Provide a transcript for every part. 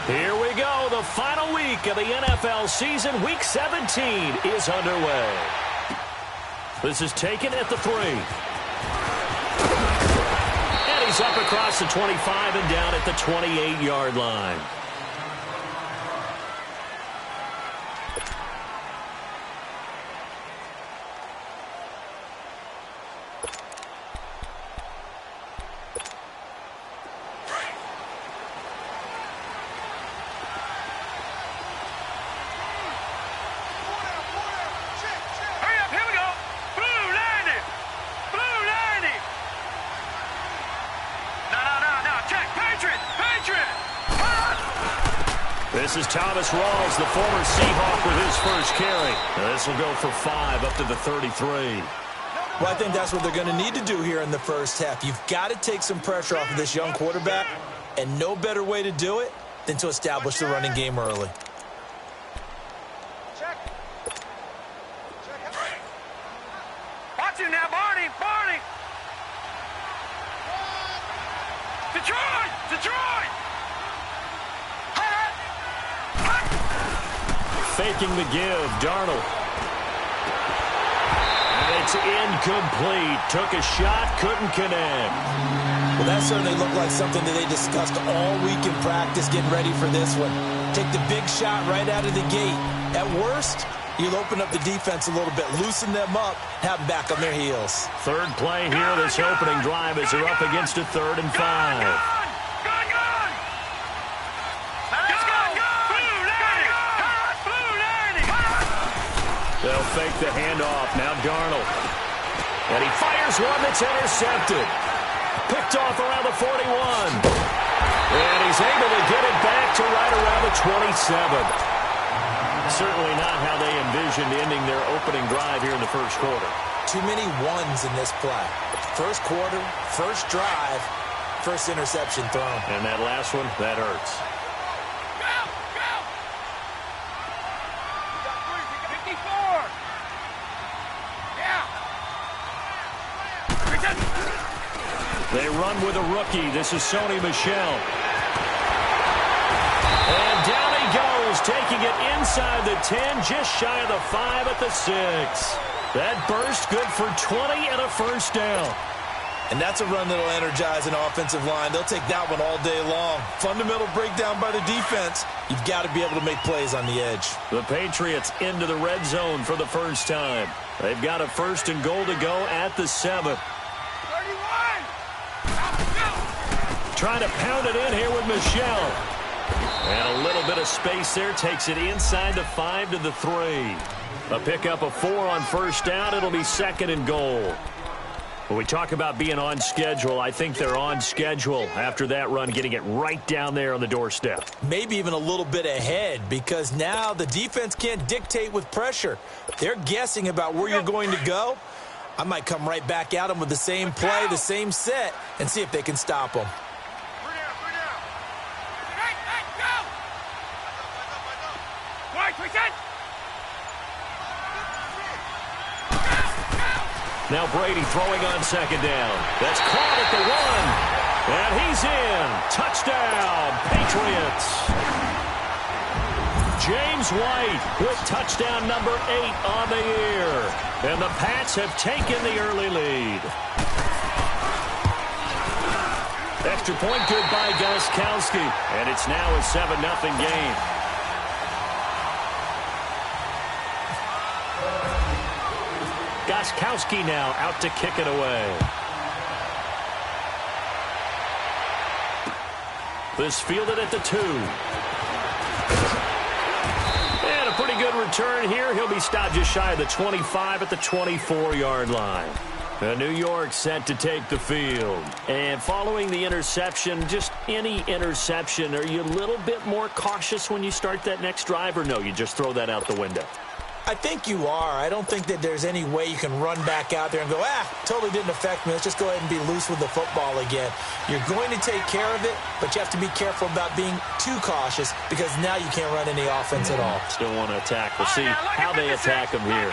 Here we go. The final week of the NFL season. Week 17 is underway. This is taken at the 3. And he's up across the 25 and down at the 28-yard line. This is Thomas Rawls, the former Seahawk, with his first carry. This will go for 5 up to the 33. Well, I think that's what they're going to need to do here in the first half. You've got to take some pressure off of this young quarterback, and no better way to do it than to establish the running game early. Watch him now, Barney! Barney! Detroit! Detroit! Faking the give, Darnold. And it's incomplete. Took a shot, couldn't connect. Well, that certainly looked like something that they discussed all week in practice getting ready for this one. Take the big shot right out of the gate. At worst, you'll open up the defense a little bit, loosen them up, have them back on their heels. Third play here, this opening drive as they're up against a 3rd and 5. They'll fake the handoff. Now Darnold. And he fires one that's intercepted. Picked off around the 41. And he's able to get it back to right around the 27. Certainly not how they envisioned ending their opening drive here in the first quarter. Too many ones in this play. First quarter, first drive, first interception thrown. And that last one, that hurts. They run with a rookie. This is Sony Michel. And down he goes, taking it inside the 10, just shy of the 5 at the 6. That burst good for 20 and a first down. And that's a run that'll energize an offensive line. They'll take that one all day long. Fundamental breakdown by the defense. You've got to be able to make plays on the edge. The Patriots into the red zone for the first time. They've got a 1st and goal to go at the 7. Trying to pound it in here with Michel. And a little bit of space there. Takes it inside the 5 to the 3. A pickup of 4 on first down. It'll be 2nd and goal. When we talk about being on schedule, I think they're on schedule after that run, getting it right down there on the doorstep. Maybe even a little bit ahead, because now the defense can't dictate with pressure. They're guessing about where you're going to go. I might come right back at them with the same play, the same set, and see if they can stop them. Now Brady throwing on 2nd down. That's caught at the 1. And he's in. Touchdown, Patriots. James White with touchdown number 8 on the year. And the Pats have taken the early lead. Extra point good by Gostkowski. And it's now a 7-0 game. Gostkowski now out to kick it away. This fielded at the 2. And a pretty good return here. He'll be stopped just shy of the 25 at the 24-yard line. New York set to take the field. And following the interception, just any interception, are you a little bit more cautious when you start that next drive, or no, you just throw that out the window? I think you are. I don't think that there's any way you can run back out there and go, totally didn't affect me. Let's just go ahead and be loose with the football again. You're going to take care of it, but you have to be careful about being too cautious, because now you can't run any offense at all. Still want to attack. We'll see how they attack him here.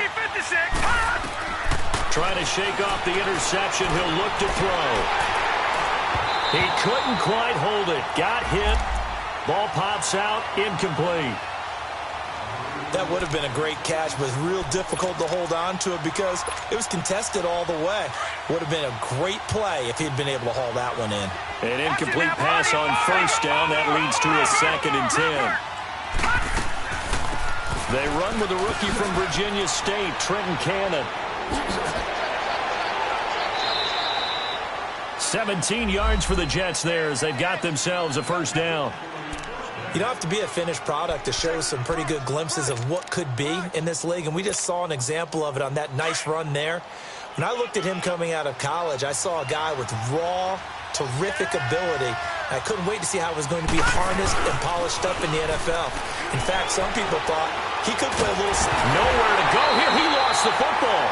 Trying to shake off the interception. He'll look to throw. He couldn't quite hold it. Got hit. Ball pops out. Incomplete. That would have been a great catch, but it's real difficult to hold on to it because it was contested all the way. Would have been a great play if he'd been able to haul that one in. An incomplete pass on first down. That leads to a 2nd and 10. They run with a rookie from Virginia State, Trenton Cannon. 17 yards for the Jets there as they've got themselves a first down. You don't have to be a finished product to show some pretty good glimpses of what could be in this league, and we just saw an example of it on that nice run there. When I looked at him coming out of college, I saw a guy with raw, terrific ability. I couldn't wait to see how it was going to be harnessed and polished up in the NFL. In fact, some people thought he could play a little... Nowhere to go here. He lost the football.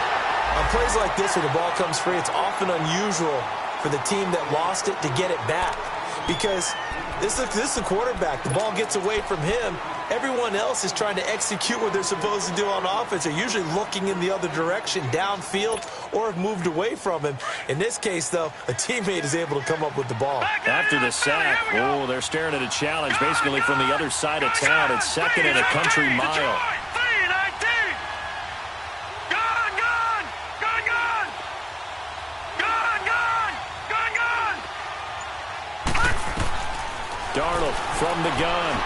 On plays like this, when the ball comes free, it's often unusual for the team that lost it to get it back because... This is the quarterback. The ball gets away from him. Everyone else is trying to execute what they're supposed to do on offense. They're usually looking in the other direction, downfield, or have moved away from him. In this case, though, a teammate is able to come up with the ball. After the sack, oh, they're staring at a challenge basically from the other side of town. It's 2nd and a country mile. Darnold from the gun.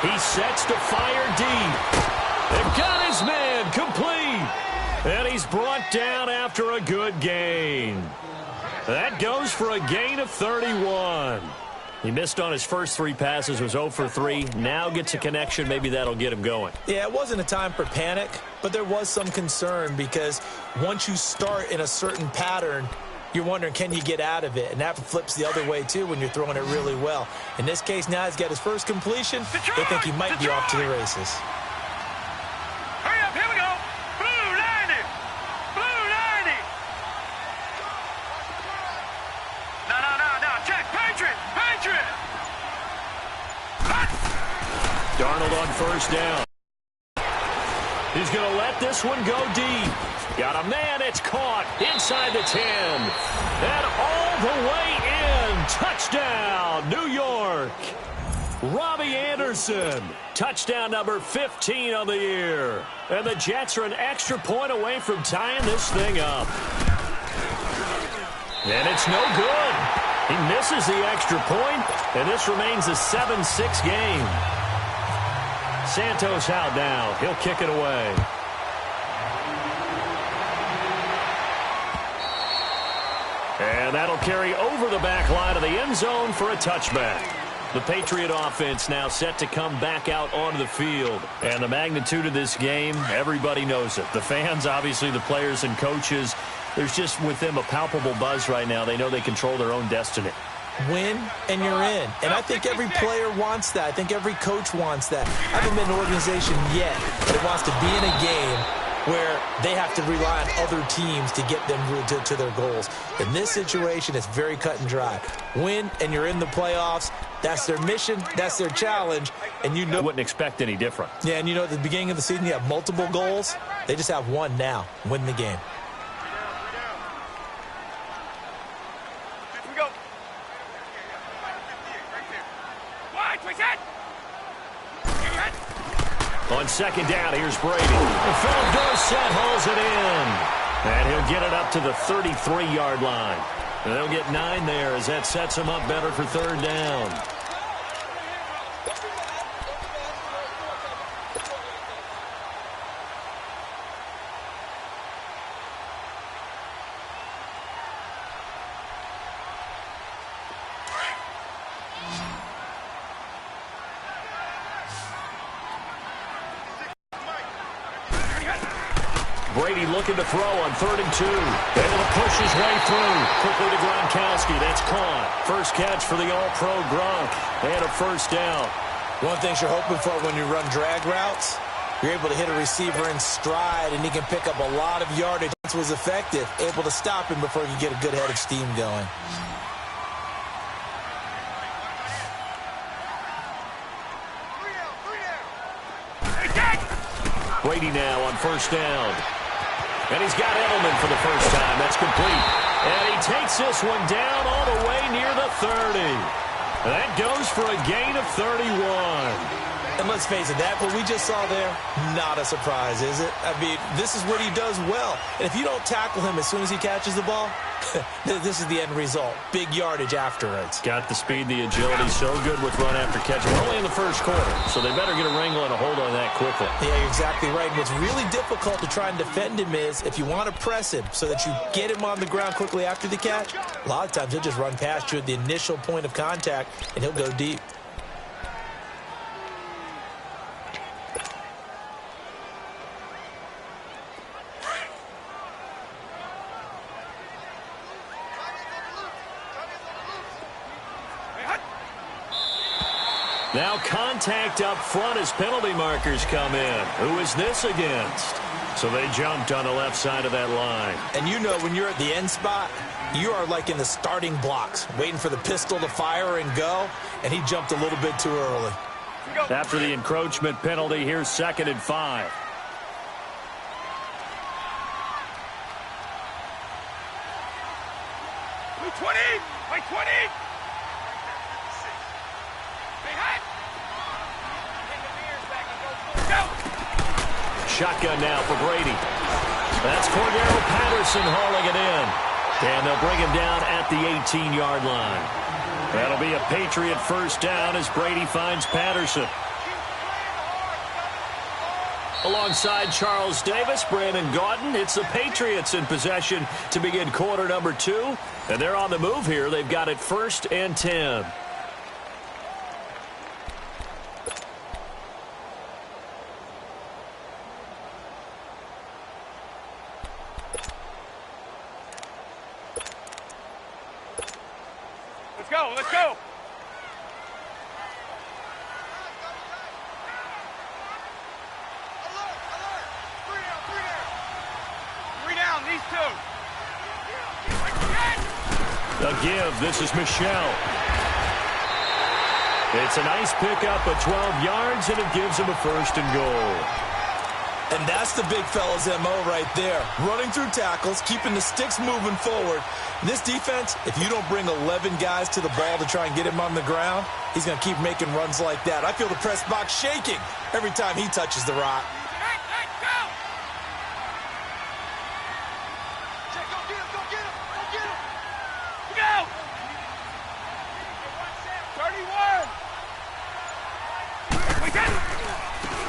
He sets to fire deep. They've got his man complete. And he's brought down after a good gain. That goes for a gain of 31. He missed on his first 3 passes, was 0 for 3. Now gets a connection. Maybe that'll get him going. Yeah, it wasn't a time for panic, but there was some concern because once you start in a certain pattern, you're wondering, can you get out of it? And that flips the other way, too, when you're throwing it really well. In this case, now he's got his first completion. They think he might be off to the races. Hurry up, here we go. Blue 90. Blue 90. No. Check. Patriot. Darnold on first down. He's going to let this one go deep. Got a man, it's caught inside the 10. And all the way in. Touchdown, New York. Robbie Anderson. Touchdown number 15 on the year. And the Jets are an extra point away from tying this thing up. And it's no good. He misses the extra point, and this remains a 7-6 game. Santos out now. He'll kick it away. And that'll carry over the back line of the end zone for a touchback. The Patriot offense now set to come back out onto the field. And the magnitude of this game, everybody knows it. The fans, obviously the players and coaches, there's just with them a palpable buzz right now. They know they control their own destiny. Win, and you're in. And I think every player wants that. I think every coach wants that. I haven't been in an organization yet that wants to be in a game where they have to rely on other teams to get them to their goals. In this situation, it's very cut and dry. Win, and you're in the playoffs. That's their mission. That's their challenge. And you know, wouldn't expect any different. Yeah, and you know at the beginning of the season, you have multiple goals. They just have one now. Win the game. On second down, here's Brady. Philip Dorsett hauls it in. And he'll get it up to the 33-yard line. And they'll get 9 there as that sets him up better for third down. Brady looking to throw on 3rd and 2. Able to push his way through. Quickly to Gronkowski. That's caught. First catch for the All-Pro Gronk. And a first down. One thing you're hoping for when you run drag routes, you're able to hit a receiver in stride, and he can pick up a lot of yardage. This was effective. Able to stop him before he could get a good head of steam going. Brady now on first down. And he's got Edelman for the first time. That's complete. And he takes this one down all the way near the 30. That goes for a gain of 31. And let's face it, that what we just saw there, not a surprise, is it? I mean, this is what he does well. And if you don't tackle him as soon as he catches the ball, this is the end result. Big yardage afterwards. Got the speed, the agility, so good with run after catch. We're only in the first quarter, so they better get a wrangle and a hold on that quickly. Yeah, you're exactly right. And what's really difficult to try and defend him is if you want to press him so that you get him on the ground quickly after the catch, a lot of times he'll just run past you at the initial point of contact, and he'll go deep. Now contact up front as penalty markers come in. Who is this against? So they jumped on the left side of that line. And you know when you're at the end spot, you are like in the starting blocks, waiting for the pistol to fire and go, and he jumped a little bit too early. After the encroachment penalty, here's 2nd and 5. By 20! By 20! Shotgun now for Brady. That's Cordero Patterson hauling it in. And they'll bring him down at the 18-yard line. That'll be a Patriot first down as Brady finds Patterson. Alongside Charles Davis, Brandon Gaudin, it's the Patriots in possession to begin quarter number 2. And they're on the move here. They've got it 1st and 10. Let's go. Three down, these two. The give, this is Michelle. It's a nice pickup of 12 yards, and it gives him a 1st and goal. And that's the big fella's MO right there. Running through tackles, keeping the sticks moving forward. This defense, if you don't bring 11 guys to the ball to try and get him on the ground, he's going to keep making runs like that. I feel the press box shaking every time he touches the rock.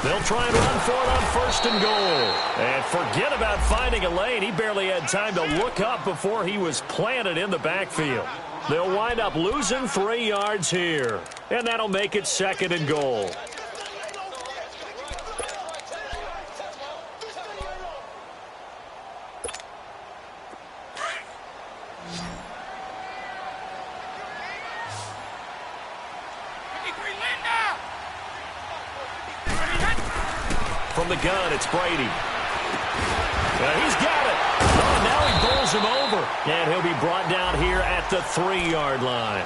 They'll try and run for it on 1st and goal. And forget about finding a lane. He barely had time to look up before he was planted in the backfield. They'll wind up losing 3 yards here. And that'll make it 2nd and goal. From the gun, it's Brady. He's got it. Oh, now he bowls him over. And he'll be brought down here at the 3-yard line.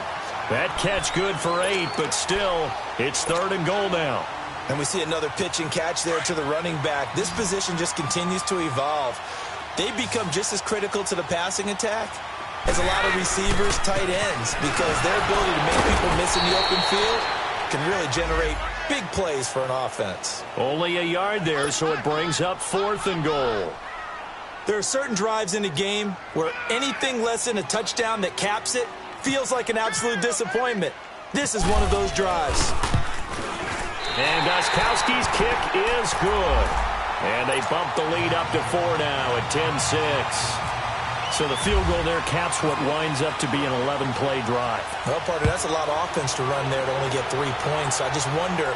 That catch good for 8, but still, it's 3rd and goal now. And we see another pitch and catch there to the running back. This position just continues to evolve. They become just as critical to the passing attack as a lot of receivers, tight ends, because their ability to make people miss in the open field can really generate big plays for an offense. Only a yard there, so it brings up 4th and goal. There are certain drives in a game where anything less than a touchdown that caps it feels like an absolute disappointment. This is one of those drives. And Gostkowski's kick is good. And they bump the lead up to 4 now at 10-6. So the field goal there caps what winds up to be an 11-play drive. Well, partner, that's a lot of offense to run there to only get 3 points. I just wonder,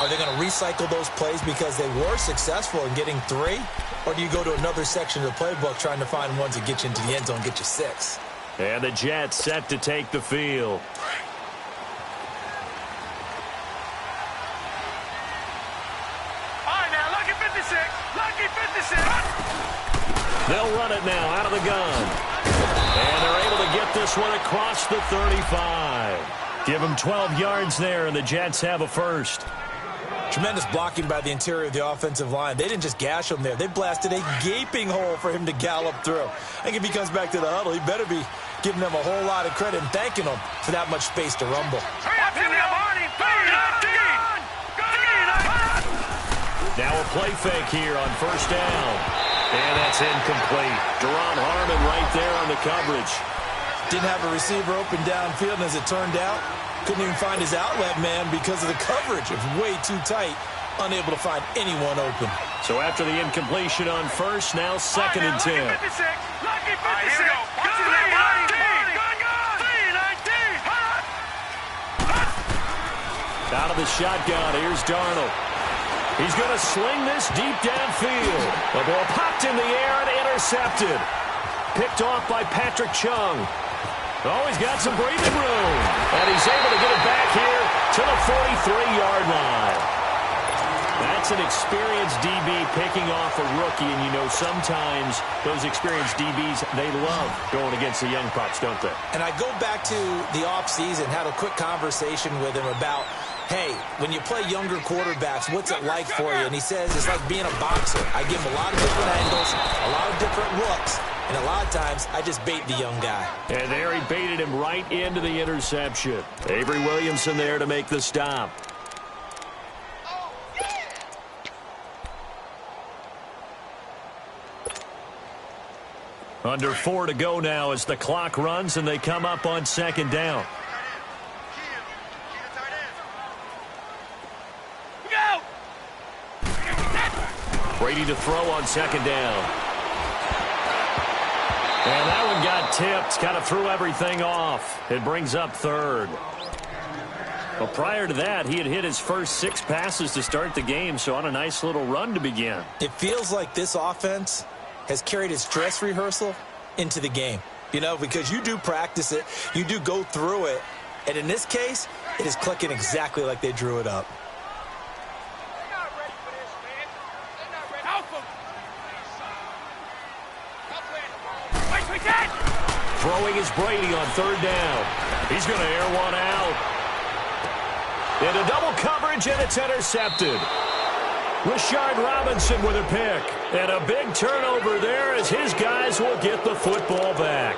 are they going to recycle those plays because they were successful in getting 3? Or do you go to another section of the playbook trying to find ones that get you into the end zone and get you 6? And the Jets set to take the field. All right, now, lucky 56. Lucky 56. They'll run it now out of the gun. And they're able to get this one across the 35. Give them 12 yards there, and the Jets have a 1st. Tremendous blocking by the interior of the offensive line. They didn't just gash him there. They blasted a gaping hole for him to gallop through. I think if he comes back to the huddle, he better be giving them a whole lot of credit and thanking them for that much space to rumble. Now a play fake here on first down. And that's incomplete. Deron Harmon right there on the coverage. Didn't have a receiver open downfield, and as it turned out, couldn't even find his outlet man because of the coverage. It was way too tight, unable to find anyone open. So after the incompletion on first, now second and 10. Lucky 56. Lucky 56. Out of the shotgun, here's Darnold. He's going to sling this deep downfield. The ball popped in the air and intercepted. Picked off by Patrick Chung. Oh, he's got some breathing room. And he's able to get it back here to the 43-yard line. That's an experienced DB picking off a rookie, and you know sometimes those experienced DBs, they love going against the young pups, don't they? And I go back to the offseason, had a quick conversation with him about, hey, when you play younger quarterbacks, what's it like for you? And he says it's like being a boxer. I give him a lot of different angles, a lot of different looks, and a lot of times I just bait the young guy. And there he baited him right into the interception. Avery Williamson there to make the stop. Under 4 to go now as the clock runs and they come up on second down. Brady to throw on second down. And that one got tipped, kind of threw everything off. It brings up third. Well, prior to that, he had hit his first 6 passes to start the game, so on a nice little run to begin. It feels like this offense has carried its dress rehearsal into the game. You know, because you do practice it, you do go through it, and in this case, it is clicking exactly like they drew it up. Throwing is Brady on third down. He's going to air one out. Into double coverage, and it's intercepted. Rashard Robinson with a pick. And a big turnover there as his guys will get the football back.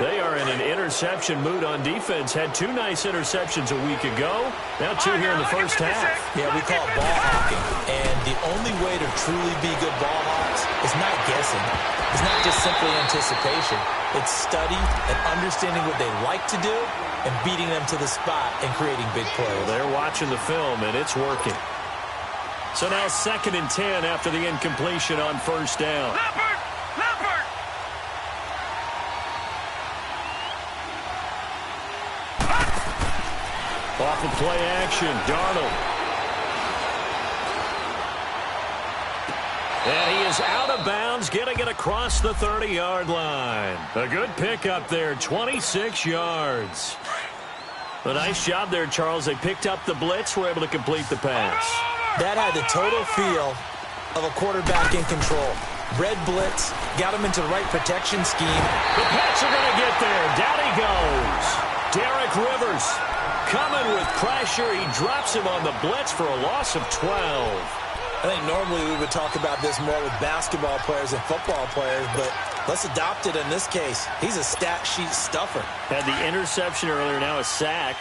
They are in an interception mood on defense. Had 2 nice interceptions a week ago. Now 2 here in the first half. Yeah, we call it ball hawking. And the only way to truly be good ball hawks is not guessing. It's not just simply anticipation. It's study and understanding what they like to do and beating them to the spot and creating big plays. Well, they're watching the film, and it's working. So now second and 10 after the incompletion on first down. Leopard! Off of play action, Darnold. And he is out of bounds, getting it across the 30-yard line. A good pickup there, 26 yards. A nice job there, Charles. They picked up the blitz, were able to complete the pass. That had the total feel of a quarterback in control. Red blitz, got him into the right protection scheme. The Pats are going to get there. Down he goes. Derek Rivers coming with pressure. He drops him on the blitz for a loss of 12. I think normally we would talk about this more with basketball players and football players, but let's adopt it in this case. He's a stat sheet stuffer. Had the interception earlier, now a sack.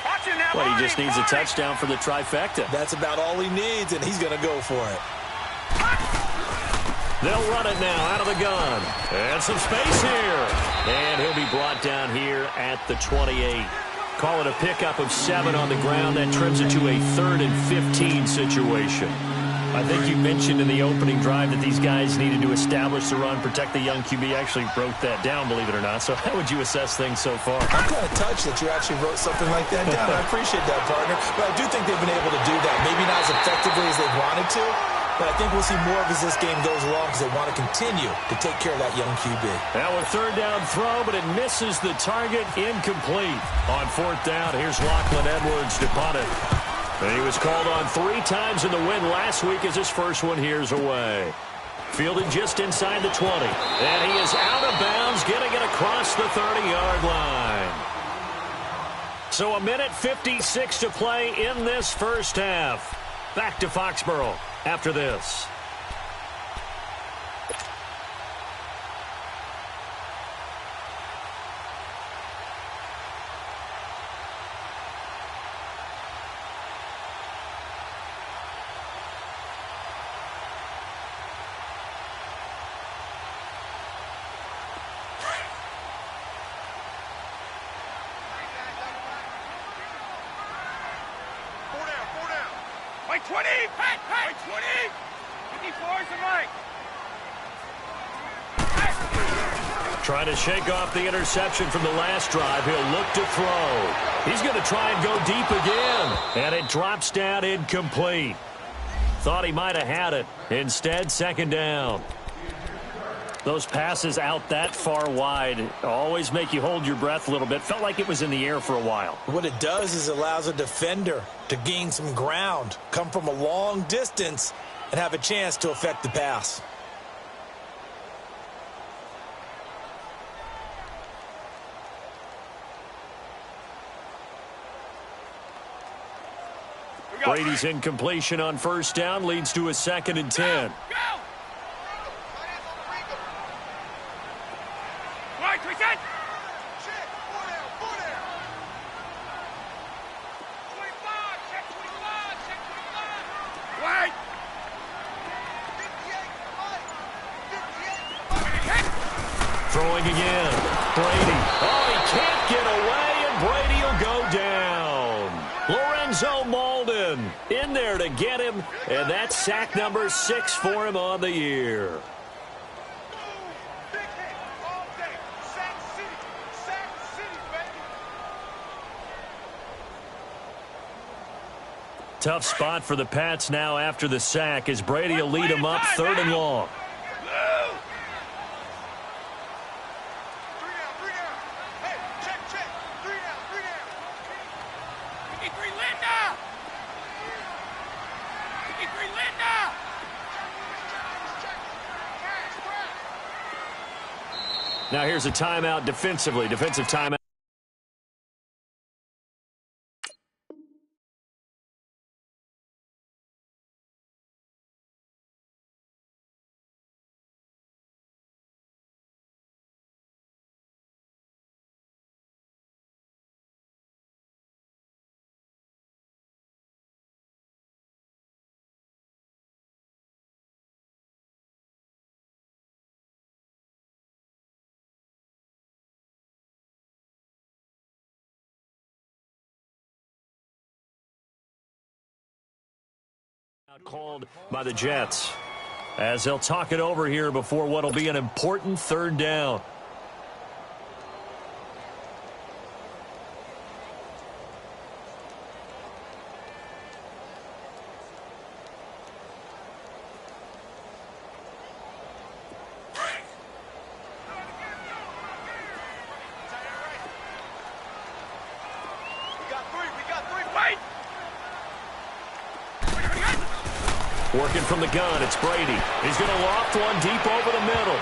Well, he just needs a touchdown for the trifecta. That's about all he needs, and he's going to go for it. They'll run it now out of the gun. And some space here. And he'll be brought down here at the 28. Call it a pickup of 7 on the ground. That trims it to a 3rd and 15 situation. I think you mentioned in the opening drive that these guys needed to establish the run, protect the young QB. Actually wrote that down, believe it or not. So how would you assess things so far? I'm kind of touched that you actually wrote something like that down. I appreciate that, partner. But I do think they've been able to do that. Maybe not as effectively as they wanted to, but I think we'll see more of as this game goes along because they want to continue to take care of that young QB. Now a 3rd down throw, but it misses the target. Incomplete. On 4th down, here's Lachlan Edwards to punt it. And he was called on 3 times in the win last week as his first one here's away. Fielded just inside the 20. And he is out of bounds, getting it across the 30-yard line. So a minute 56 to play in this first half. Back to Foxborough after this. Mike 20! Hey! Mike 20! 54 is the Mike! Trying to shake off the interception from the last drive. He'll look to throw. He's going to try and go deep again. And it drops down incomplete. Thought he might have had it. Instead, second down. Those passes out that far wide always make you hold your breath a little bit. Felt like it was in the air for a while. What it does is it allows a defender to gain some ground, come from a long distance, and have a chance to affect the pass. Brady's incompletion on first down leads to a 2nd and 10. Go! Right, we set! Check, 4 down. 25, check 25, check 25. Wait! 58, Throwing again. Brady. Oh, he can't get away, and Brady will go down. Lorenzo Malden in there to get him, and that's sack number 6 for him on the year. big hit all day. Sack City, baby. Tough spot for the Pats now after the sack as Brady will lead them up 3rd and long. 3 down. Hey, check. 3 down. 53 Linda! 53 Linda! Now here's a timeout defensively. Defensive timeout. Called by the Jets as they'll talk it over here before what will be an important 3rd down. We got three. Wait! Working from the gun, it's Brady. He's going to loft one deep over the middle.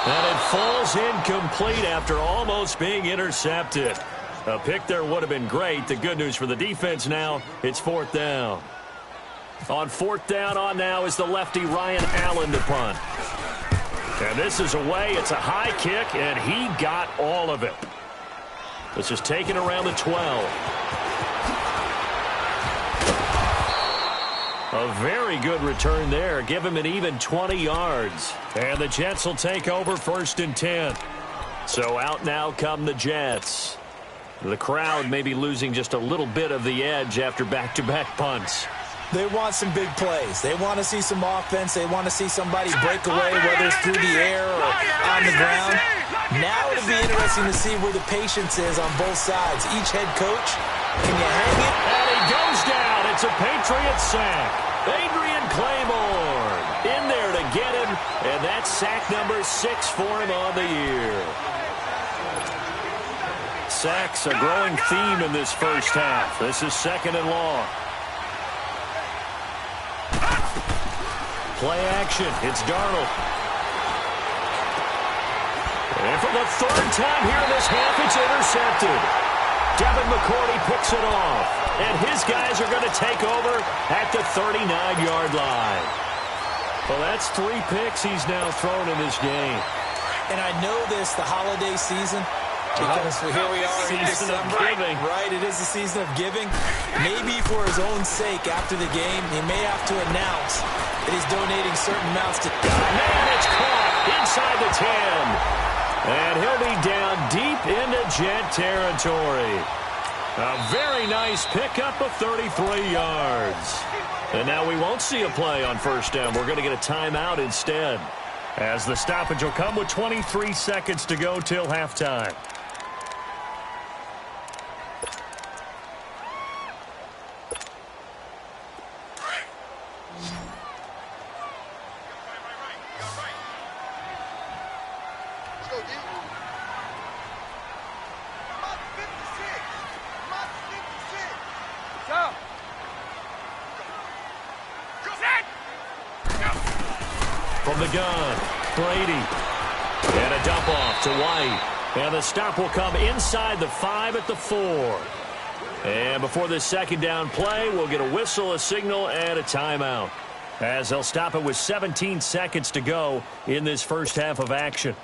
And it falls incomplete after almost being intercepted. A pick there would have been great. The good news for the defense now, it's 4th down. On 4th down on now is the lefty Ryan Allen to punt. And this is away. It's a high kick, and he got all of it. This is taken around the 12. A very good return there. Give him an even 20 yards. And the Jets will take over 1st and 10. So out now come the Jets. The crowd may be losing just a little bit of the edge after back-to-back punts. They want some big plays. They want to see some offense. They want to see somebody break away, whether it's through the air or on the ground. Now it'll be interesting to see where the patience is on both sides. Each head coach, can you hang it? And he goes down. It's a Patriots sack. Adrian Claiborne in there to get him, and that's sack number 6 for him on the year. Sacks, a growing theme in this first half. This is 2nd and long. Play action. It's Darnold. And for the 3rd time here in this half, it's intercepted. Devin McCourty picks it off. And his guys are going to take over at the 39-yard line. Well, that's 3 picks he's now thrown in this game. And I know this, the holiday season, because here we are in December. Right, it is the season of giving. Maybe for his own sake, after the game, he may have to announce that he's donating certain amounts to... Man, it's caught inside the 10. And he'll be down deep into Jet territory. A very nice pickup of 33 yards. And now we won't see a play on first down. We're going to get a timeout instead, as the stoppage will come with 23 seconds to go till halftime. From the gun, Brady. And a dump off to White. And the stop will come inside the 5 at the 4. And before this second down play, we'll get a whistle, a signal, and a timeout, as they'll stop it with 17 seconds to go in this first half of action.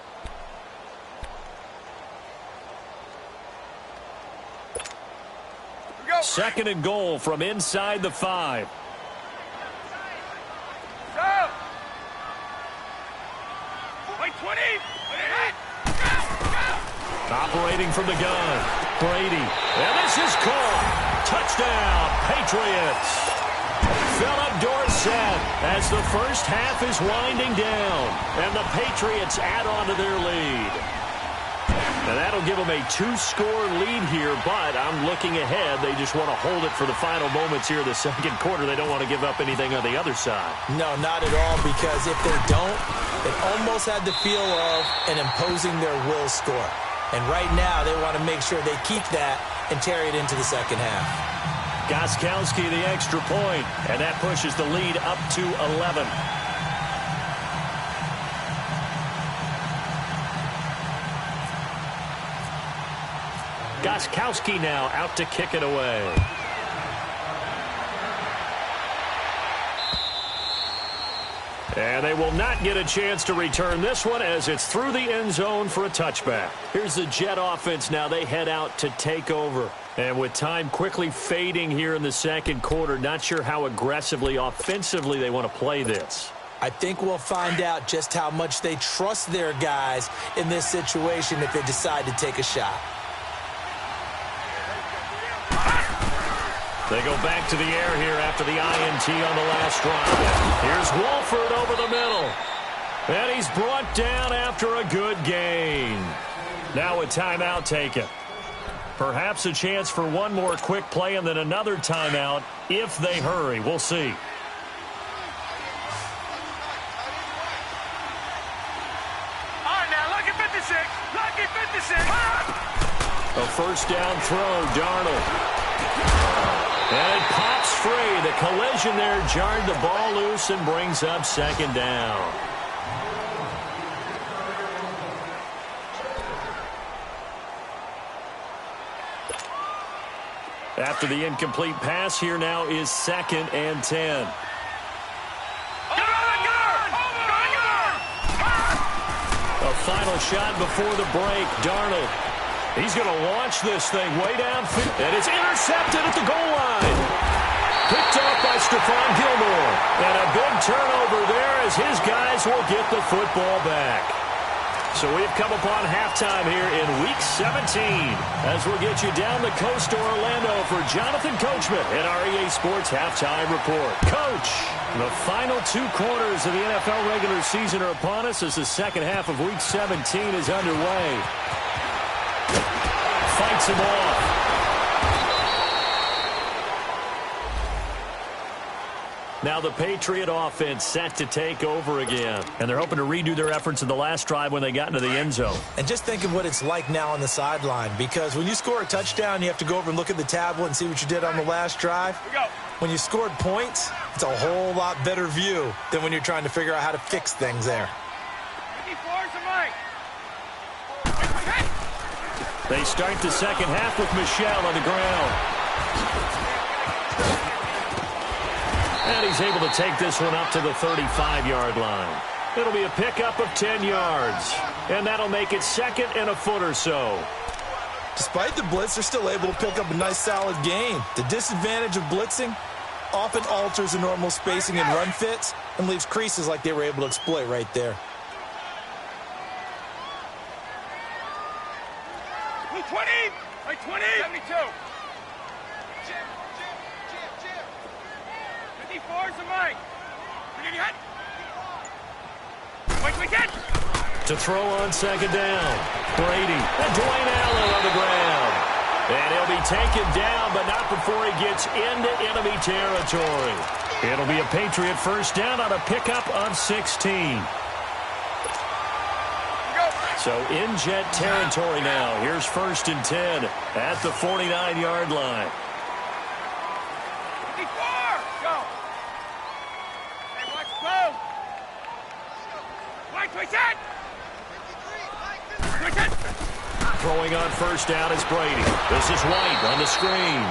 Second and goal from inside the 5. Operating from the gun, Brady. And this is caught. Touchdown, Patriots. Philip Dorsett as the first half is winding down. And the Patriots add on to their lead. And that'll give them a 2-score lead here, but I'm looking ahead. They just want to hold it for the final moments here of the second quarter. They don't want to give up anything on the other side. No, not at all, because if they don't, it almost had the feel of an imposing their will score. And right now, they want to make sure they keep that and carry it into the second half. Gostkowski the extra point, and that pushes the lead up to 11. Gostkowski now out to kick it away. And they will not get a chance to return this one, as it's through the end zone for a touchback. Here's the Jet offense now. They head out to take over. And with time quickly fading here in the second quarter, not sure how aggressively, offensively they want to play this. I think we'll find out just how much they trust their guys in this situation if they decide to take a shot. They go back to the air here after the INT on the last drive. Here's Wolford over the middle. And he's brought down after a good gain. Now a timeout taken. Perhaps a chance for one more quick play and then another timeout if they hurry. We'll see. All right, now, lucky 56. Lucky 56. A first down throw, Darnold. And it pops free. The collision there jarred the ball loose and brings up second down. After the incomplete pass, here now is 2nd and 10. A final shot before the break, Darnold. He's going to launch this thing way downfield, and it's intercepted at the goal line. Picked off by Stephon Gilmore. And a big turnover there as his guys will get the football back. So we've come upon halftime here in Week 17 as we'll get you down the coast to Orlando for Jonathan Coachman at our EA Sports Halftime Report. Coach, the final 2 quarters of the NFL regular season are upon us as the second half of Week 17 is underway. Fights him off. Now the Patriot offense set to take over again. And they're hoping to redo their efforts in the last drive when they got into the end zone. And just think of what it's like now on the sideline, because when you score a touchdown, you have to go over and look at the tablet and see what you did on the last drive. When you scored points, it's a whole lot better view than when you're trying to figure out how to fix things there. They start the second half with Michel on the ground. And he's able to take this one up to the 35-yard line. It'll be a pickup of 10 yards. And that'll make it second and a foot or so. Despite the blitz, they're still able to pick up a nice, solid gain. The disadvantage of blitzing often alters the normal spacing and run fits and leaves creases like they were able to exploit right there. 20! 20! 72! 54 is the mic. Wait. To throw on second down. Brady and Dwayne Allen on the ground. And he'll be taken down, but not before he gets into enemy territory. It'll be a Patriot first down on a pickup of 16. So in Jet territory now. Here's 1st and 10 at the 49-yard line. 54! Go! Hey, watch, go! Watch, twitch it! Twitch it! Throwing on first down is Brady. This is White on the screen.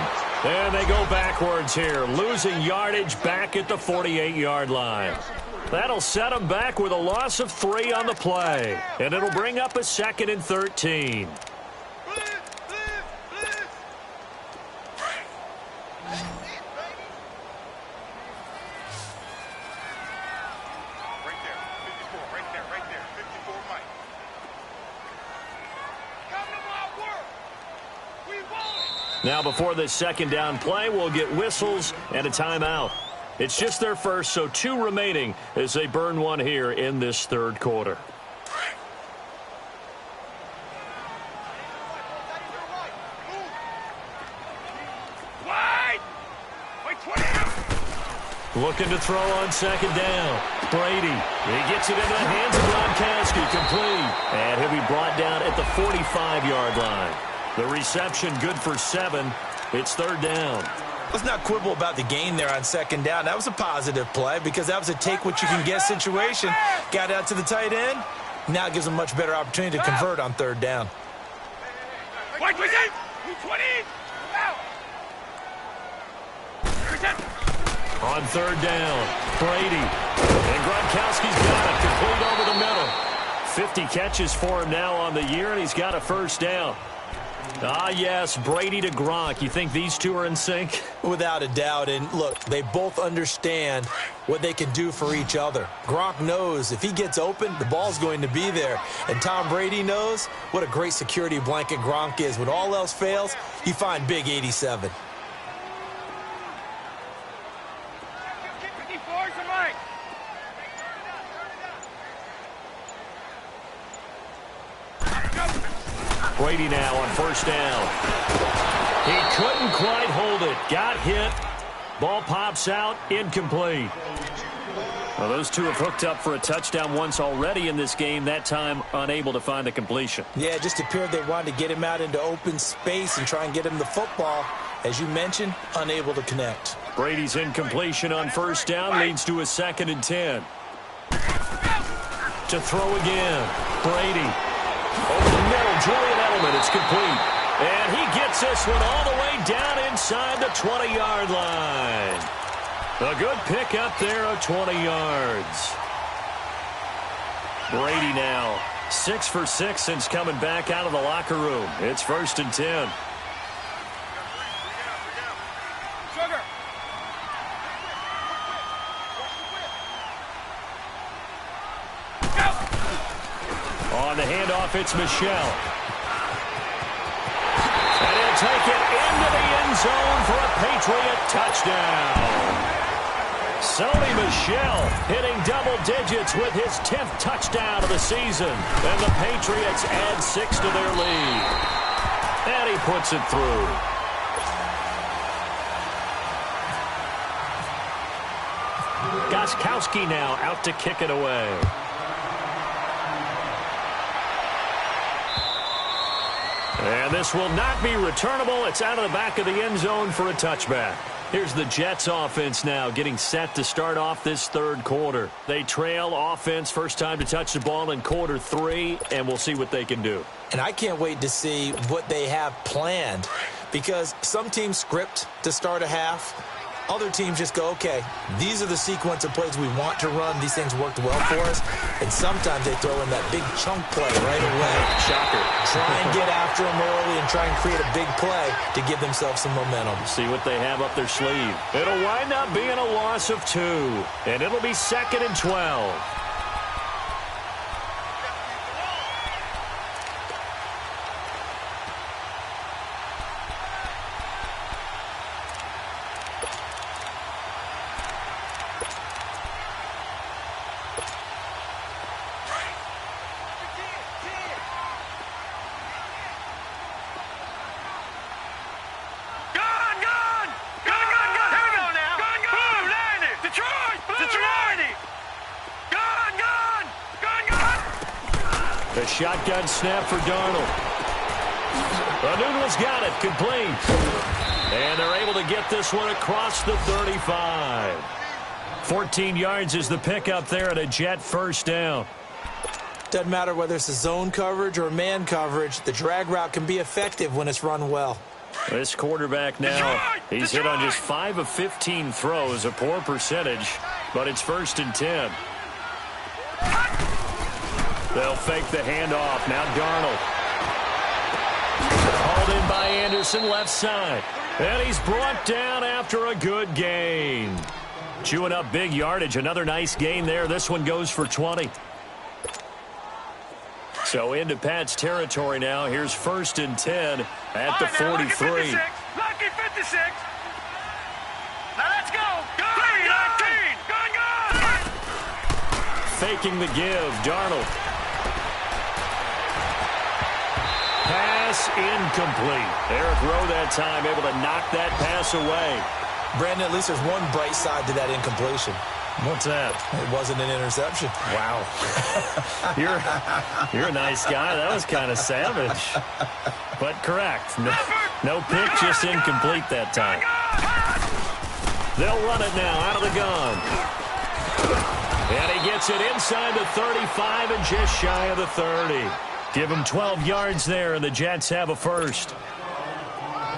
And they go backwards here, losing yardage back at the 48-yard line. That'll set them back with a loss of 3 on the play. And it'll bring up a 2nd and 13. Now before this second down play, we'll get whistles and a timeout. It's just their first, so 2 remaining as they burn one here in this third quarter. Looking to throw on second down. Brady. He gets it into the hands of Gronkowski, complete. And he'll be brought down at the 45-yard line. The reception good for 7. It's third down. Let's not quibble about the gain there on second down. That was a positive play because that was a take-what-you-can-get situation. Got out to the tight end. Now it gives them a much better opportunity to convert on third down. Wait, 20! On third down, Brady. And Gronkowski's got it, complete over the middle. 50 catches for him now on the year, and he's got a first down. Ah, yes, Brady to Gronk. You think these two are in sync? Without a doubt. And look, they both understand what they can do for each other. Gronk knows if he gets open, the ball's going to be there. And Tom Brady knows what a great security blanket Gronk is. When all else fails, you find Big 87. Brady now on first down. He couldn't quite hold it. Got hit. Ball pops out. Incomplete. Well, those two have hooked up for a touchdown once already in this game. That time unable to find a completion. Yeah, it just appeared they wanted to get him out into open space and try and get him the football. As you mentioned, unable to connect. Brady's incompletion on first down leads to a 2nd and 10. To throw again. Brady. Over the middle, Julian Edelman, it's complete. And he gets this one all the way down inside the 20-yard line. A good pickup there of 20 yards. Brady now 6 for 6 since coming back out of the locker room. It's 1st and 10. On the handoff, it's Michel. And he'll take it into the end zone for a Patriot touchdown. Sony Michel hitting double digits with his 10th touchdown of the season. And the Patriots add 6 to their lead. And he puts it through. Gronkowski now out to kick it away. And this will not be returnable. It's out of the back of the end zone for a touchback. Here's the Jets offense now getting set to start off this third quarter. They trail offense, first time to touch the ball in quarter 3, and we'll see what they can do. And I can't wait to see what they have planned, because some teams script to start a half. Other teams just go, okay, these are the sequence of plays we want to run. These things worked well for us. And sometimes they throw in that big chunk play right away. Shocker. Try and get after them early and try and create a big play to give themselves some momentum. See what they have up their sleeve. It'll wind up being a loss of 2, and it'll be 2nd and 12. The shotgun snap for Darnold. O'Neill's got it, complete. And they're able to get this one across the 35. 14 yards is the pickup there, and a Jet first down. Doesn't matter whether it's a zone coverage or man coverage, the drag route can be effective when it's run well. This quarterback now, he's hit on just 5 of 15 throws, a poor percentage, but it's 1st and 10. They'll fake the handoff. Now Darnold. Hauled in by Anderson, left side. And he's brought down after a good gain. Chewing up big yardage. Another nice gain there. This one goes for 20. So into Pat's territory now. Here's 1st and 10 at the 43. Lucky 56. Now let's go. Go. 19. Go. Faking the give. Darnold. Pass incomplete. Eric Rowe that time able to knock that pass away. Brandon, at least there's one bright side to that incompletion. What's that? It wasn't an interception. Wow. You're a nice guy. That was kind of savage. But correct. No pick, just incomplete that time. They'll run it now out of the gun. And he gets it inside the 35 and just shy of the 30. Give him 12 yards there, and the Jets have a first.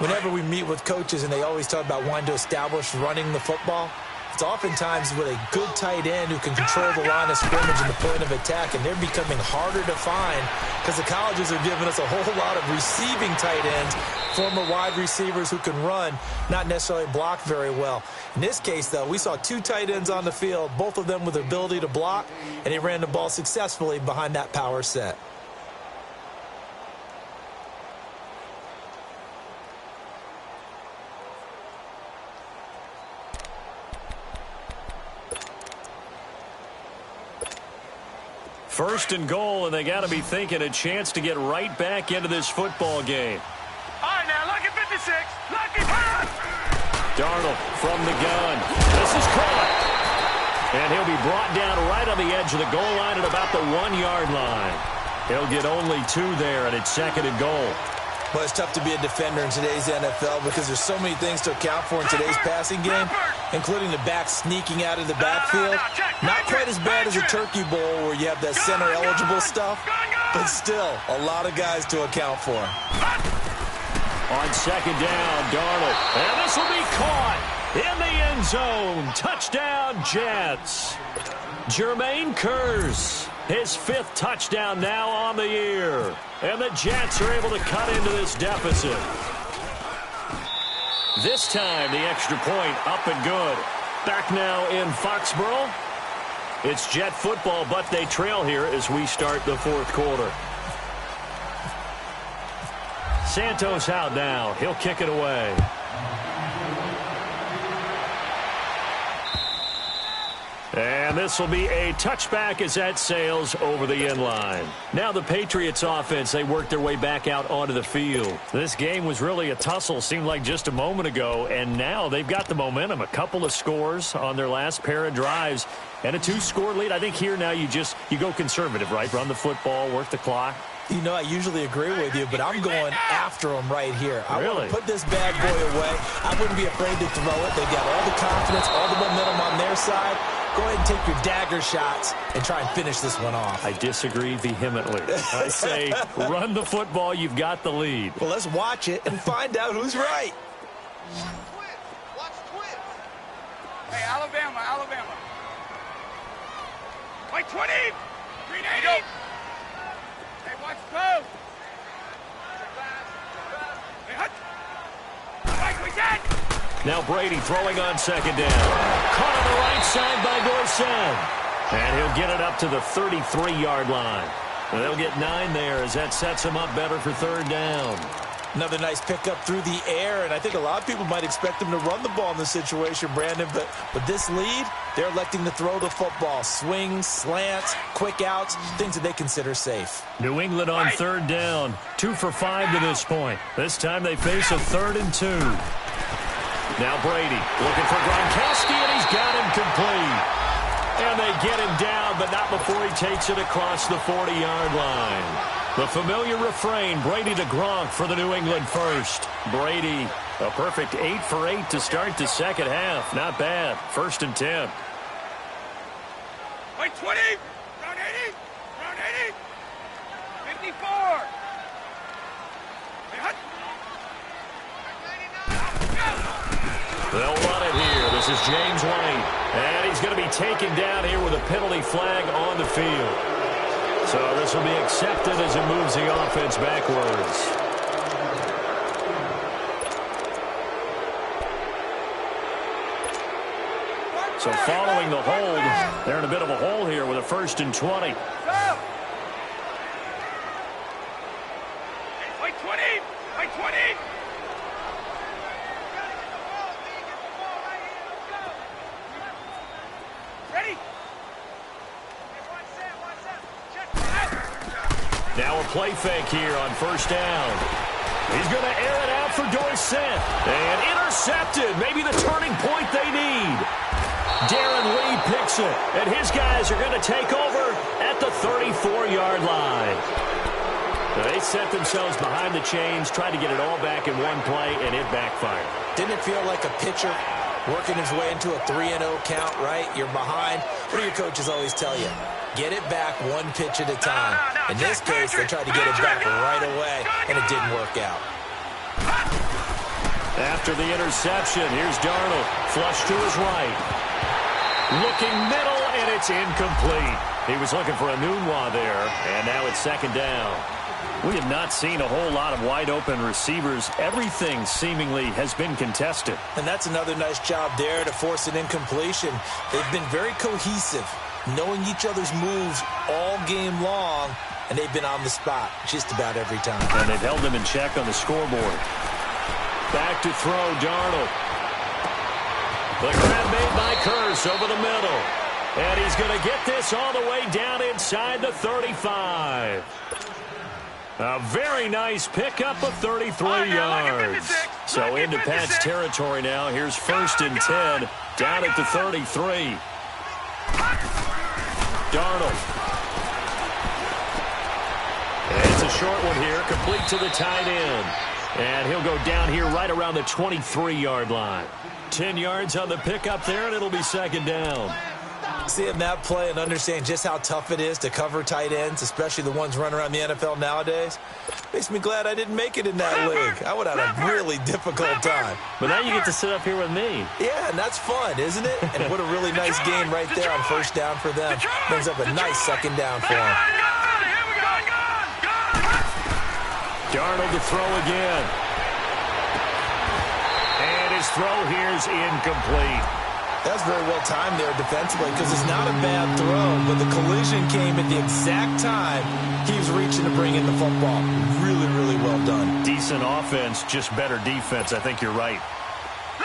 Whenever we meet with coaches and they always talk about wanting to establish running the football, it's oftentimes with a good tight end who can control the line of scrimmage and the point of attack, and they're becoming harder to find because the colleges are giving us a whole lot of receiving tight ends, former wide receivers who can run, not necessarily block very well. In this case, though, we saw 2 tight ends on the field, both of them with the ability to block, and he ran the ball successfully behind that power set. First and goal, and they got to be thinking a chance to get right back into this football game. All right, now, lucky 56. Lucky pass. Darnold from the gun. This is caught. And he'll be brought down right on the edge of the goal line at about the 1-yard line. He'll get only 2 there, and it's 2nd and goal. Well, it's tough to be a defender in today's NFL because there's so many things to account for in today's passing game, including the back sneaking out of the backfield. Not quite as bad as a turkey bowl where you have that center-eligible stuff, but still a lot of guys to account for. On 2nd down, Darnold. And this will be caught in the end zone. Touchdown, Jets. Jermaine Kearse, his 5th touchdown now on the year. And the Jets are able to cut into this deficit. This time, the extra point up and good. Back now in Foxborough. It's Jet football, but they trail here as we start the 4th quarter. Santos out now. He'll kick it away. And this will be a touchback as that sails over the end line. Now the Patriots offense, they worked their way back out onto the field. This game was really a tussle, seemed like just a moment ago, and now they've got the momentum. A couple of scores on their last pair of drives and a 2-score lead. I think here now you go conservative, right? Run the football, work the clock. You know, I usually agree with you, but I'm going after him right here. I Really? want to put this bad boy away. I wouldn't be afraid to throw it. They've got all the confidence, all the momentum on their side. Go ahead and take your dagger shots and try and finish this one off. I disagree vehemently. I say run the football. You've got the lead. Well, let's watch it and find out who's right. Watch twist. Hey, Alabama, Alabama. White 20. 380. Hey, watch throw. Hey, hut. Mike, we dead. Now Brady throwing on second down. Caught on the right side by Dorsett. And he'll get it up to the 33-yard line. And they'll get 9 there as that sets him up better for third down. Another nice pickup through the air, and I think a lot of people might expect him to run the ball in this situation, Brandon, but with this lead, they're electing to throw the football. Swings, slants, quick outs, things that they consider safe. New England on third down. 2 for 5 to this point. This time they face a 3rd and 2. Now Brady looking for Gronkowski, and he's got him complete. And they get him down, but not before he takes it across the 40-yard line. The familiar refrain, Brady to Gronk for the New England first. Brady, a perfect 8 for 8 to start the second half. Not bad. 1st and 10. White 20. Round 80. Round 80. 54. Hey, hut. They'll run it here. This is James White. And he's going to be taken down here with a penalty flag on the field. So this will be accepted as it moves the offense backwards. So following the hold, they're in a bit of a hole here with a 1st and 20. White 20. White 20. Ready? Now a play fake here on 1st down. He's going to air it out for Dorsett. And intercepted. Maybe the turning point they need. Darren Lee picks it. And his guys are going to take over at the 34-yard line. They set themselves behind the chains, tried to get it all back in one play, and it backfired. Didn't it feel like a pitcher working his way into a 3-0 count, right? You're behind. What do your coaches always tell you? Get it back one pitch at a time. In this case, they tried to get it back right away, and it didn't work out. After the interception, here's Darnold. Flush to his right. Looking middle, and it's incomplete. He was looking for a Nunwa there, and now it's 2nd down. We have not seen a whole lot of wide-open receivers. Everything seemingly has been contested. And that's another nice job there to force an incompletion. They've been very cohesive, knowing each other's moves all game long, and they've been on the spot just about every time. And they've held them in check on the scoreboard. Back to throw, Darnold. The grab made by Curse over the middle. And he's going to get this all the way down inside the 35. A very nice pickup of 33 yards. So into Pat's territory now. Here's 1st and 10 down at the 33. Darnold. And it's a short one here, complete to the tight end. And he'll go down here right around the 23-yard line. 10 yards on the pickup there, and it'll be 2nd down. Seeing that play and understanding just how tough it is to cover tight ends, especially the ones running around the NFL nowadays, makes me glad I didn't make it in that league. I would have had a really difficult time. But now you get to sit up here with me. Yeah, and that's fun, isn't it? And what a really nice game right there on 1st down for them. Brings up a nice 2nd down for them. Darnold to throw again. And his throw here's incomplete. That's very well timed there defensively because it's not a bad throw, but the collision came at the exact time he was reaching to bring in the football. Really, really well done. Decent offense, just better defense. I think you're right.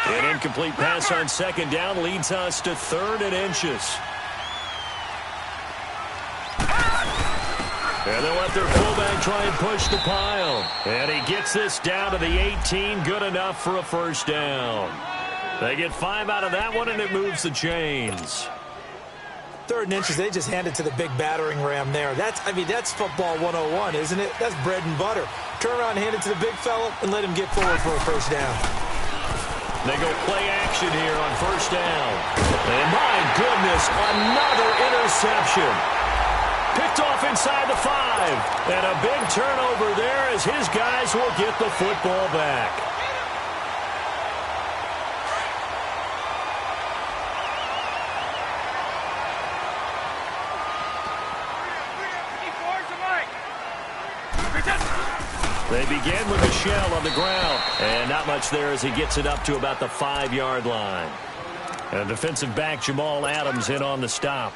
An incomplete pass on 2nd down leads us to 3rd and inches. And they'll let their fullback try and push the pile. And he gets this down to the 18, good enough for a 1st down. They get 5 out of that one, and it moves the chains. 3rd and inches, they just hand it to the big battering ram there. That's football 101, isn't it? That's bread and butter. Turn around and hand it to the big fella and let him get forward for a first down. They go play action here on first down. And my goodness, another interception. Picked off inside the 5. And a big turnover there as his guys will get the football back. They begin with Michel on the ground. And not much there as he gets it up to about the 5-yard line. And defensive back Jamal Adams in on the stop.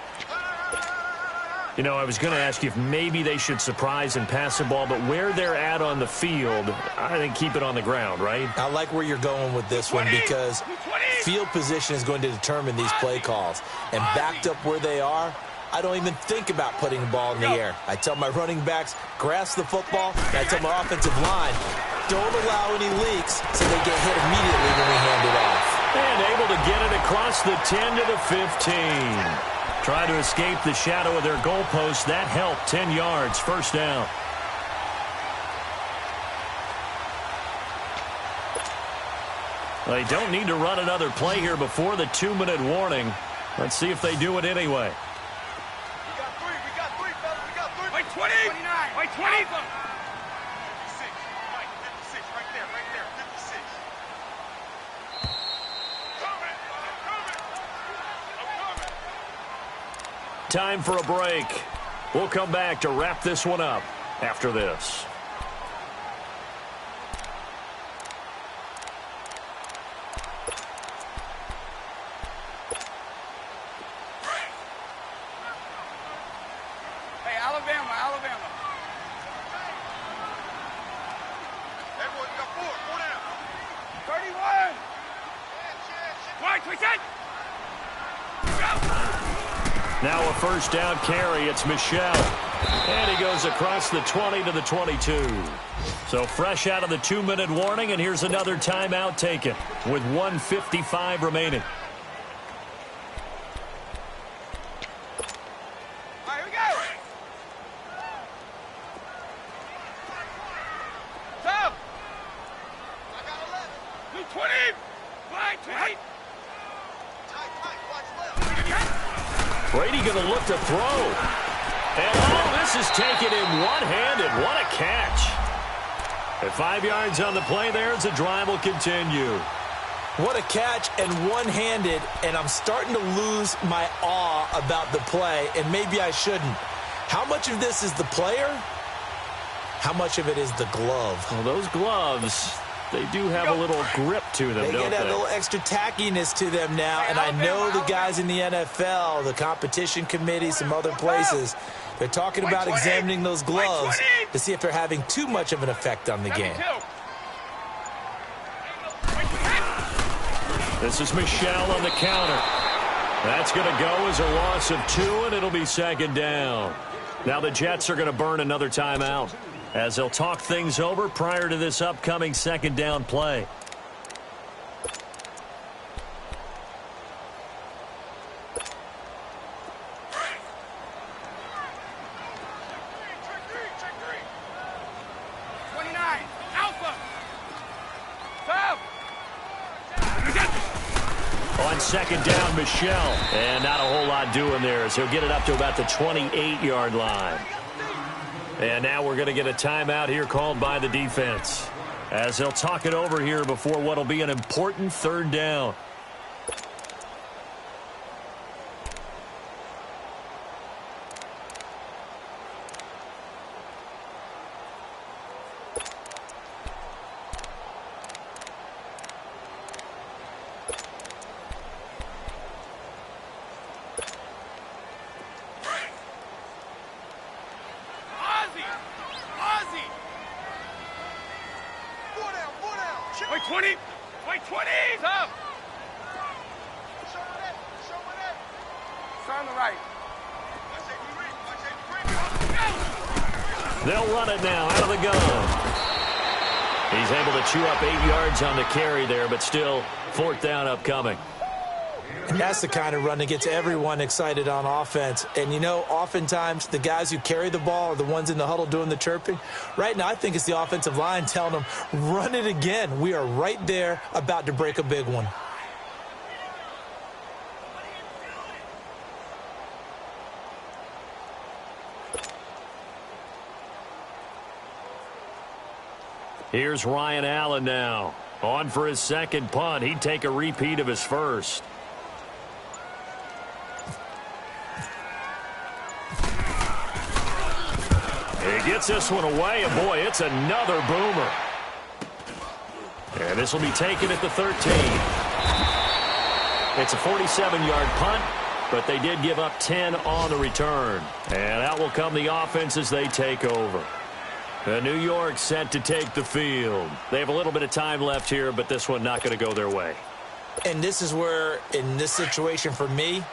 You know, I was going to ask you if maybe they should surprise and pass the ball, but where they're at on the field, I think keep it on the ground, right? I like where you're going with this one because field position is going to determine these play calls. And backed up where they are, I don't even think about putting the ball in the air. I tell my running backs, grasp the football, and I tell my offensive line, don't allow any leaks so they get hit immediately when we hand it off. And able to get it across the 10 to the 15. Trying to escape the shadow of their goalpost. That helped. 10 yards, first down. They don't need to run another play here before the 2-minute warning. Let's see if they do it anyway. We got three, fellas. We got 3. Wait, 20. 29. Wait, 20. 56. Mike, 56. Right there. 56. Time for a break. We'll come back to wrap this one up after this. Hey, Alabama. Everyone, you got 4 down. 31. Right, we set. Now a first down carry. It's Michel. And he goes across the 20 to the 22. So fresh out of the 2-minute warning, and here's another timeout taken with 1:55 remaining. All right, here we go. Stop. I got 11. 20. Right, 20. Brady going to look to throw. And this is taken in one-handed. What a catch. At 5 yards on the play there as the drive will continue. What a catch and one-handed, and I'm starting to lose my awe about the play, and maybe I shouldn't. How much of this is the player? How much of it is the glove? Well, those gloves, they do have a little grip to them, They don't get that they? little extra tackiness to them now, and I know the guys in the NFL, the competition committee, some other places, they're talking about examining those gloves to see if they're having too much of an effect on the game. This is Michel on the counter. That's going to go as a loss of 2, and it'll be second down. Now the Jets are going to burn another timeout as they'll talk things over prior to this upcoming second down play. On second down, Michel. And not a whole lot doing there, so he'll get it up to about the 28-yard line. And now we're going to get a timeout here called by the defense as they'll talk it over here before what will be an important third down. Wait, 20. Wait, 20. Up. It's on the right. They'll run it now out of the gun. He's able to chew up 8 yards on the carry there, but still 4th down upcoming. And that's the kind of run that gets everyone excited on offense. And, you know, oftentimes the guys who carry the ball are the ones in the huddle doing the chirping. Right now, I think it's the offensive line telling them, run it again. We are right there about to break a big one. Here's Ryan Allen now. On for his second punt. He'd take a repeat of his first. He gets this one away, and boy, it's another boomer. And this will be taken at the 13. It's a 47-yard punt, but they did give up 10 on the return. And out will come the offense as they take over. New York set to take the field. They have a little bit of time left here, but this one not going to go their way. And this is where, in this situation for me,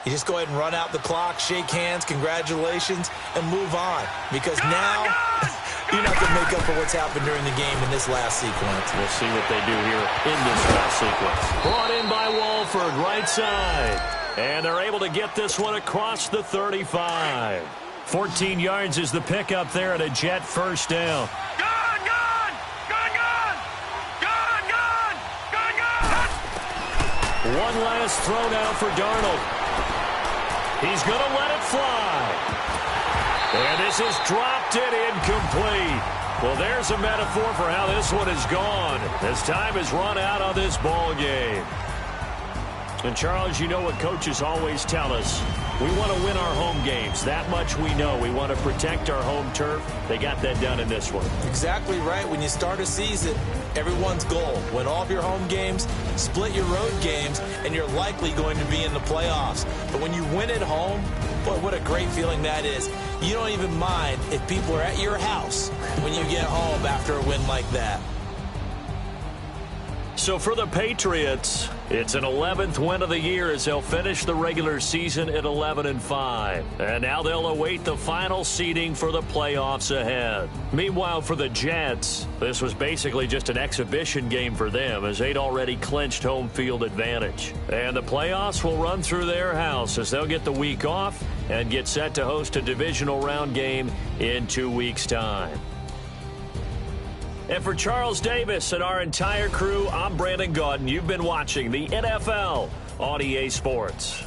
you just go ahead and run out the clock, shake hands, congratulations, and move on. Because now you're not going to make up for what's happened during the game in this last sequence. We'll see what they do here in this last sequence. Brought in by Walford, right side. And they're able to get this one across the 35. 14 yards is the pickup there and a Jet first down. Gone, gone! Gone, gone! Gone, gone! Gone, gone! One last throw now for Darnold. He's going to let it fly. And this is dropped it incomplete. Well, there's a metaphor for how this one is gone. As time has run out on this ball game. And, Charles, you know what coaches always tell us. We want to win our home games. That much we know. We want to protect our home turf. They got that done in this one. Exactly right. When you start a season, everyone's goal, win all of your home games, split your road games, and you're likely going to be in the playoffs. But when you win at home, boy, what a great feeling that is. You don't even mind if people are at your house when you get home after a win like that. So for the Patriots, it's an 11th win of the year as they'll finish the regular season at 11-5. And now they'll await the final seeding for the playoffs ahead. Meanwhile, for the Jets, this was basically just an exhibition game for them as they'd already clinched home field advantage. And the playoffs will run through their house as they'll get the week off and get set to host a divisional round game in 2 weeks' time. And for Charles Davis and our entire crew, I'm Brandon Gaudin. You've been watching the NFL on EA Sports.